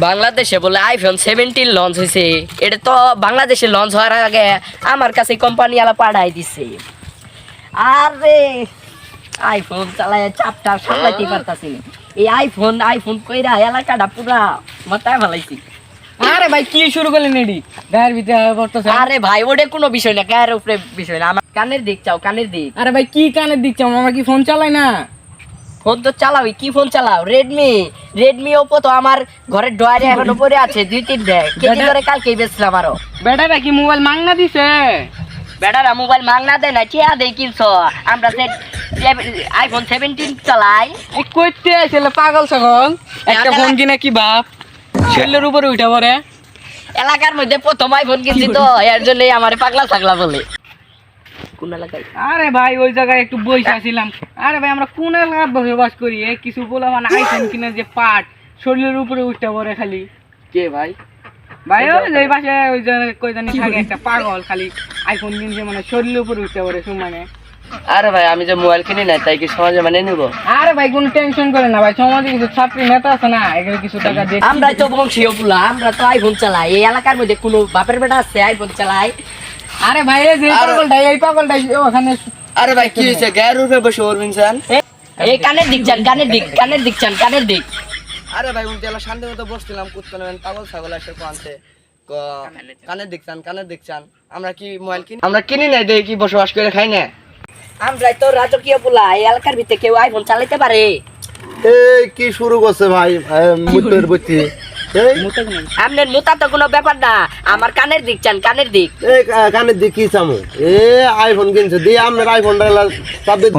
বাংলাদেশে বলে iPhone 17 launch হয়েছে। এটা তো বাংলাদেশে লঞ্চ হওয়ার আগে আমার কাছে কোম্পানি আলা পাঠাই দিছে। আরে আইফোন চালায় চাপটা সামলাইতে পারতাছি না। এই আইফোন কইরা এলাকাটা পুরা মাথায় ফেলাইছি। আরে ভাই কি শুরু করলেন এডি গায়ের ভিতরে পড়তেছে? আরে ভাই ওটা কোনো বিষয় না, গায়ের উপরে বিষয় না। আমার কানের দিক চাও, কানের দিক। আরে ভাই কি কানের দিচ্ছ? আমার কি ফোন চালাই না? ফোন তো চালাও, কি ফোন চালাও? রেডমি ওপো তো আমার ঘরের ডয়ারে এখনো পড়ে আছে 2-3 কেজি করে কালকেই বেচলাম। আরো বেটারা কি মোবাইল মাংনা দিছে? বেটারা মোবাইল মাংনা দেয় না, টিয়া দেয় কিনছ। আমরা আইফোন 17 চালাই। এই কইতে আসলে পাগল ছাগল, একটা ফোন কিনে কি বাপ ছেলের উপরে উঠে পড়ে। এলাকার মধ্যে প্রথম আইফোন কিনছি তো এর জন্যই আমার পাগলা ছাগলা বলে। কোন এলাকায়? আরে ভাই ওই জায়গায় একটু বসে ছিলাম। আরে ভাই আমরা কোন এলাকায় বসবাস করি? এই কিছু বলে মানে আইফোন কিনে যে পাট শরীরের উপরে উঠতে পড়ে খালি। কে ভাই? ভাই ওই যে পাশে ওই জায়গায় কই জানি থাকে একটা পাগল, খালি আইফোন কিনছে মানে শরীরের উপরে উঠতে পড়ে মানে। আরে ভাই আমি যে মোবাইল কিনি না তাই কি সমাজে মানে নেব? আরে ভাই কোনো টেনশন করে না ভাই, সমাজে কিছু ছাত্রী নেতা আছে না, এগুলো কিছু টাকা দিয়ে আমরা তো বংশীয় পুলা, আমরা তো আইফোন চালাই। এই এলাকার মধ্যে কোনো বাপের বেটা আছে আইফোন চালাই? আরে ভাই এই যে পাগলটাই ওখানে। আরে ভাই কি হইছে? গায়ের উপরে বসে ওরবিন চান? এই কানের দিক চান, কানের দিক। আরে ভাই উনি তেলা শান্তি মতো বসছিলাম, কুত্তা নেবেন পাগল ছাগল এসে কোয়ানছে কানের দেখছান। আমরা কি মোবাইল কিনি? আমরা কিনি নাই, দেখি কি বসবাস করে খাই না। আমরা তো রাজকীয় পুলা, এই এলাকার ভিতরে কেউ আইফোন চালাইতে পারে? এই কি শুরু করছে ভাই মুতের বইতি? এই আপনার মোতা তো কোনো ব্যাপার না, আমার কানের দিক চান, কানের দিক। এই কানে দি কি চামু? এ আইফোন কিনছে দিয়ে আপনার আইফোনটা চাপ দিয়ে